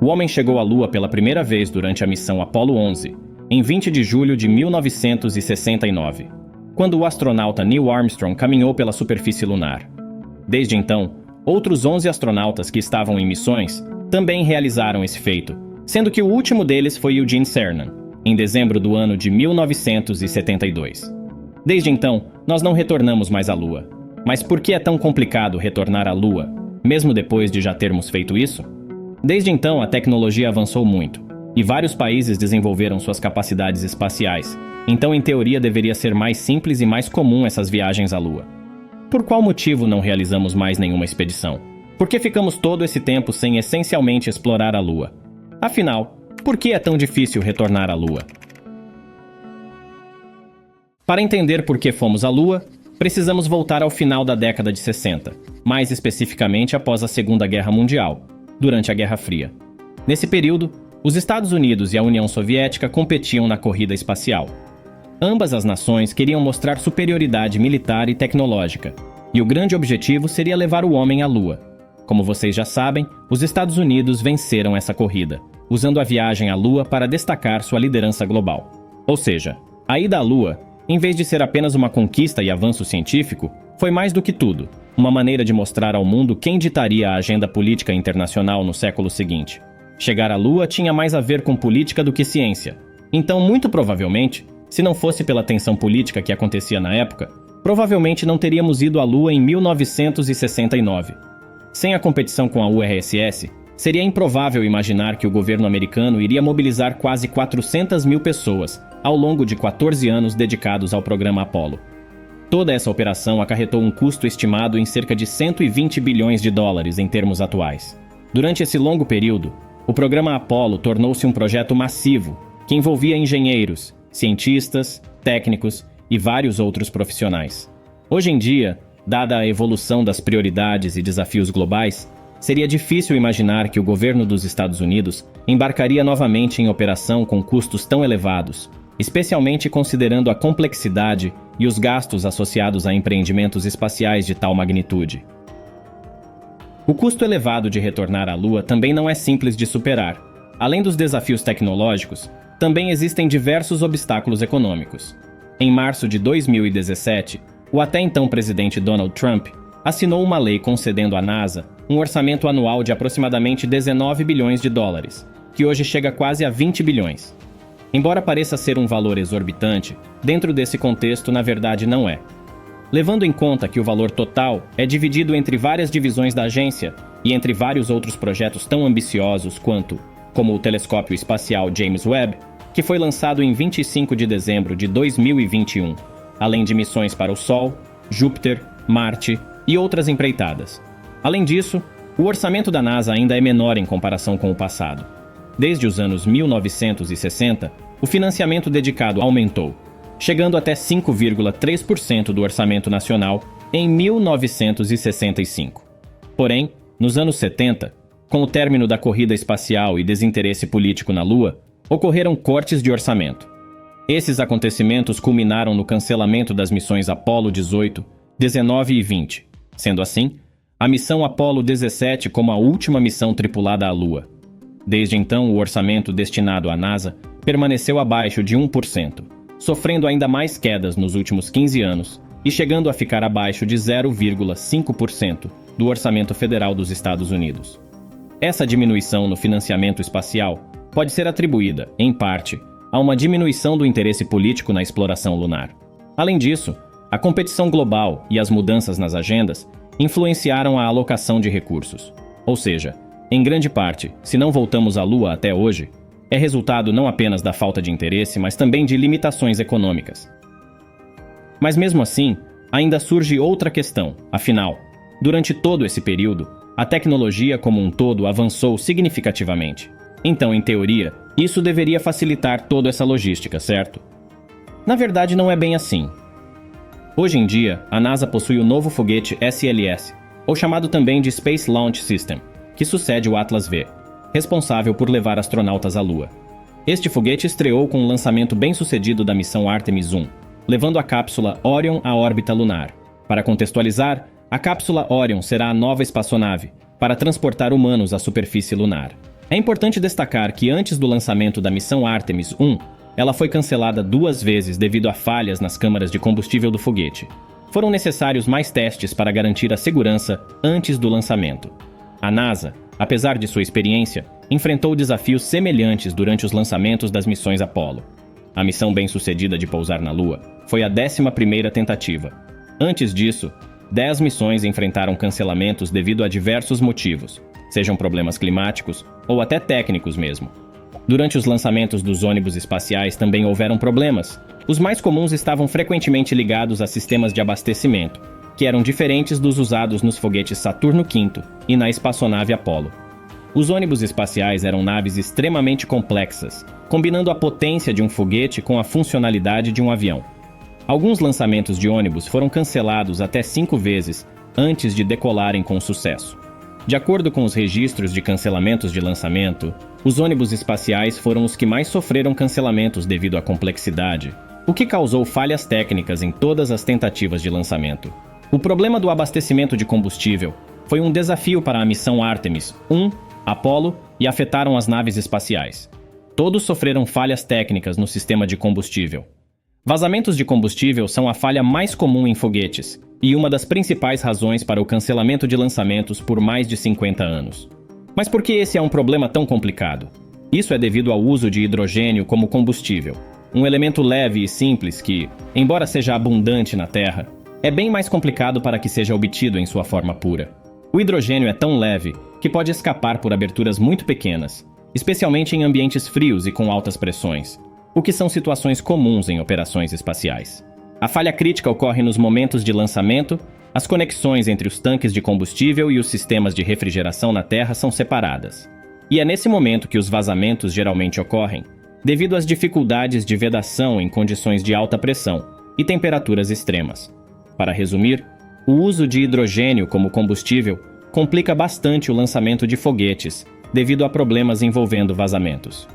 O homem chegou à Lua pela primeira vez durante a missão Apollo 11, em 20 de julho de 1969, quando o astronauta Neil Armstrong caminhou pela superfície lunar. Desde então, outros 11 astronautas que estavam em missões também realizaram esse feito, sendo que o último deles foi Eugene Cernan, em dezembro do ano de 1972. Desde então, nós não retornamos mais à Lua. Mas por que é tão complicado retornar à Lua, mesmo depois de já termos feito isso? Desde então, a tecnologia avançou muito, e vários países desenvolveram suas capacidades espaciais. Então, em teoria, deveria ser mais simples e mais comum essas viagens à Lua. Por qual motivo não realizamos mais nenhuma expedição? Por que ficamos todo esse tempo sem essencialmente explorar a Lua? Afinal, por que é tão difícil retornar à Lua? Para entender por que fomos à Lua, precisamos voltar ao final da década de 60, mais especificamente após a Segunda Guerra Mundial, durante a Guerra Fria. Nesse período, os Estados Unidos e a União Soviética competiam na corrida espacial. Ambas as nações queriam mostrar superioridade militar e tecnológica, e o grande objetivo seria levar o homem à Lua. Como vocês já sabem, os Estados Unidos venceram essa corrida, usando a viagem à Lua para destacar sua liderança global. Ou seja, a ida à Lua, em vez de ser apenas uma conquista e avanço científico, foi mais do que tudo, uma maneira de mostrar ao mundo quem ditaria a agenda política internacional no século seguinte. Chegar à Lua tinha mais a ver com política do que ciência. Então, muito provavelmente, se não fosse pela tensão política que acontecia na época, provavelmente não teríamos ido à Lua em 1969. Sem a competição com a URSS, seria improvável imaginar que o governo americano iria mobilizar quase 400 mil pessoas ao longo de 14 anos dedicados ao programa Apollo. Toda essa operação acarretou um custo estimado em cerca de 120 bilhões de dólares em termos atuais. Durante esse longo período, o programa Apollo tornou-se um projeto massivo que envolvia engenheiros, cientistas, técnicos e vários outros profissionais. Hoje em dia, dada a evolução das prioridades e desafios globais, seria difícil imaginar que o governo dos Estados Unidos embarcaria novamente em operação com custos tão elevados, especialmente considerando a complexidade e os gastos associados a empreendimentos espaciais de tal magnitude. O custo elevado de retornar à Lua também não é simples de superar. Além dos desafios tecnológicos, também existem diversos obstáculos econômicos. Em março de 2017, o até então presidente Donald Trump assinou uma lei concedendo à NASA um orçamento anual de aproximadamente 19 bilhões de dólares, que hoje chega quase a 20 bilhões. Embora pareça ser um valor exorbitante, dentro desse contexto, na verdade, não é. Levando em conta que o valor total é dividido entre várias divisões da agência e entre vários outros projetos tão ambiciosos como o telescópio espacial James Webb, que foi lançado em 25 de dezembro de 2021, além de missões para o Sol, Júpiter, Marte e outras empreitadas. Além disso, o orçamento da NASA ainda é menor em comparação com o passado. Desde os anos 1960, o financiamento dedicado aumentou, chegando até 5,3% do orçamento nacional em 1965. Porém, nos anos 70, com o término da corrida espacial e desinteresse político na Lua, ocorreram cortes de orçamento. Esses acontecimentos culminaram no cancelamento das missões Apollo 18, 19 e 20, sendo assim, a missão Apollo 17 como a última missão tripulada à Lua. Desde então, o orçamento destinado à NASA permaneceu abaixo de 1%, sofrendo ainda mais quedas nos últimos 15 anos e chegando a ficar abaixo de 0,5% do orçamento federal dos Estados Unidos. Essa diminuição no financiamento espacial pode ser atribuída, em parte, a uma diminuição do interesse político na exploração lunar. Além disso, a competição global e as mudanças nas agendas influenciaram a alocação de recursos. Ou seja, em grande parte, se não voltamos à Lua até hoje, é resultado não apenas da falta de interesse, mas também de limitações econômicas. Mas mesmo assim, ainda surge outra questão. Afinal, durante todo esse período, a tecnologia como um todo avançou significativamente. Então, em teoria, isso deveria facilitar toda essa logística, certo? Na verdade, não é bem assim. Hoje em dia, a NASA possui o novo foguete SLS, ou chamado também de Space Launch System, que sucede o Atlas V, responsável por levar astronautas à Lua. Este foguete estreou com um lançamento bem-sucedido da missão Artemis 1, levando a cápsula Orion à órbita lunar. Para contextualizar, a cápsula Orion será a nova espaçonave para transportar humanos à superfície lunar. É importante destacar que antes do lançamento da missão Artemis 1, ela foi cancelada 2 vezes devido a falhas nas câmaras de combustível do foguete. Foram necessários mais testes para garantir a segurança antes do lançamento. A NASA, apesar de sua experiência, enfrentou desafios semelhantes durante os lançamentos das missões Apollo. A missão bem-sucedida de pousar na Lua foi a 11ª tentativa. Antes disso, 10 missões enfrentaram cancelamentos devido a diversos motivos, sejam problemas climáticos ou até técnicos mesmo. Durante os lançamentos dos ônibus espaciais também houveram problemas. Os mais comuns estavam frequentemente ligados a sistemas de abastecimento, que eram diferentes dos usados nos foguetes Saturno V e na espaçonave Apollo. Os ônibus espaciais eram naves extremamente complexas, combinando a potência de um foguete com a funcionalidade de um avião. Alguns lançamentos de ônibus foram cancelados até 5 vezes antes de decolarem com sucesso. De acordo com os registros de cancelamentos de lançamento, os ônibus espaciais foram os que mais sofreram cancelamentos devido à complexidade, o que causou falhas técnicas em todas as tentativas de lançamento. O problema do abastecimento de combustível foi um desafio para a missão Artemis 1, Apollo e afetaram as naves espaciais. Todos sofreram falhas técnicas no sistema de combustível. Vazamentos de combustível são a falha mais comum em foguetes e uma das principais razões para o cancelamento de lançamentos por mais de 50 anos. Mas por que esse é um problema tão complicado? Isso é devido ao uso de hidrogênio como combustível, um elemento leve e simples que, embora seja abundante na Terra, é bem mais complicado para que seja obtido em sua forma pura. O hidrogênio é tão leve que pode escapar por aberturas muito pequenas, especialmente em ambientes frios e com altas pressões, o que são situações comuns em operações espaciais. A falha crítica ocorre nos momentos de lançamento, as conexões entre os tanques de combustível e os sistemas de refrigeração na Terra são separadas. E é nesse momento que os vazamentos geralmente ocorrem, devido às dificuldades de vedação em condições de alta pressão e temperaturas extremas. Para resumir, o uso de hidrogênio como combustível complica bastante o lançamento de foguetes, devido a problemas envolvendo vazamentos.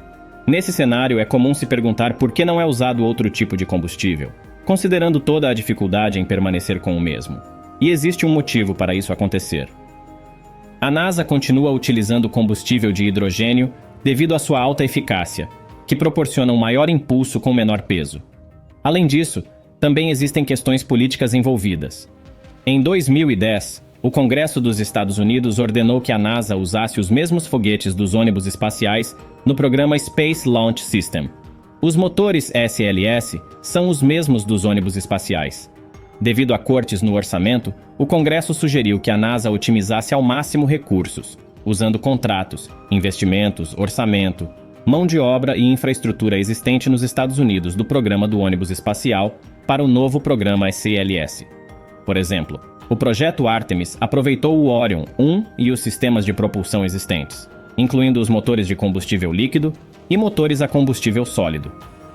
Nesse cenário, é comum se perguntar por que não é usado outro tipo de combustível, considerando toda a dificuldade em permanecer com o mesmo. E existe um motivo para isso acontecer. A NASA continua utilizando combustível de hidrogênio devido à sua alta eficácia, que proporciona um maior impulso com menor peso. Além disso, também existem questões políticas envolvidas. Em 2010, o Congresso dos Estados Unidos ordenou que a NASA usasse os mesmos foguetes dos ônibus espaciais no programa Space Launch System. Os motores SLS são os mesmos dos ônibus espaciais. Devido a cortes no orçamento, o Congresso sugeriu que a NASA otimizasse ao máximo recursos, usando contratos, investimentos, orçamento, mão de obra e infraestrutura existente nos Estados Unidos do programa do ônibus espacial para o novo programa SLS. Por exemplo, o projeto Artemis aproveitou o Orion 1 e os sistemas de propulsão existentes, incluindo os motores de combustível líquido e motores a combustível sólido.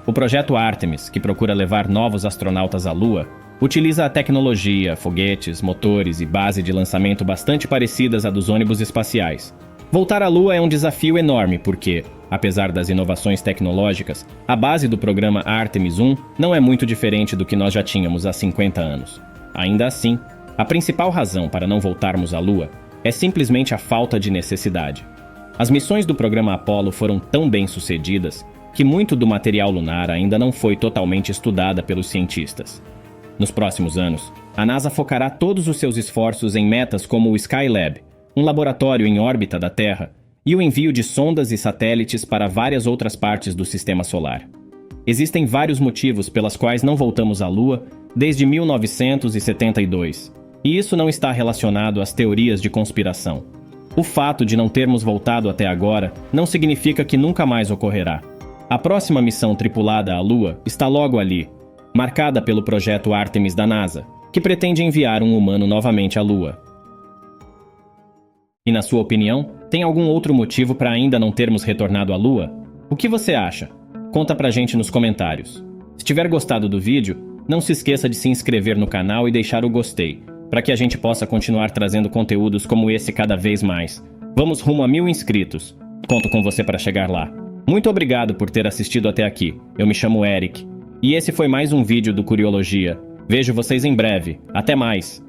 O projeto Artemis, que procura levar novos astronautas à Lua, utiliza a tecnologia, foguetes, motores e base de lançamento bastante parecidas à dos ônibus espaciais. Voltar à Lua é um desafio enorme porque, apesar das inovações tecnológicas, a base do programa Artemis 1 não é muito diferente do que nós já tínhamos há 50 anos. Ainda assim, a principal razão para não voltarmos à Lua é simplesmente a falta de necessidade. As missões do programa Apollo foram tão bem sucedidas que muito do material lunar ainda não foi totalmente estudada pelos cientistas. Nos próximos anos, a NASA focará todos os seus esforços em metas como o Skylab, um laboratório em órbita da Terra, e o envio de sondas e satélites para várias outras partes do Sistema Solar. Existem vários motivos pelas quais não voltamos à Lua desde 1972, e isso não está relacionado às teorias de conspiração. O fato de não termos voltado até agora não significa que nunca mais ocorrerá. A próxima missão tripulada à Lua está logo ali, marcada pelo projeto Artemis da NASA, que pretende enviar um humano novamente à Lua. E na sua opinião, tem algum outro motivo para ainda não termos retornado à Lua? O que você acha? Conta pra gente nos comentários. Se tiver gostado do vídeo, não se esqueça de se inscrever no canal e deixar o gostei, para que a gente possa continuar trazendo conteúdos como esse cada vez mais. Vamos rumo a 1000 inscritos. Conto com você para chegar lá. Muito obrigado por ter assistido até aqui. Eu me chamo Eric. E esse foi mais um vídeo do Curiologia. Vejo vocês em breve. Até mais!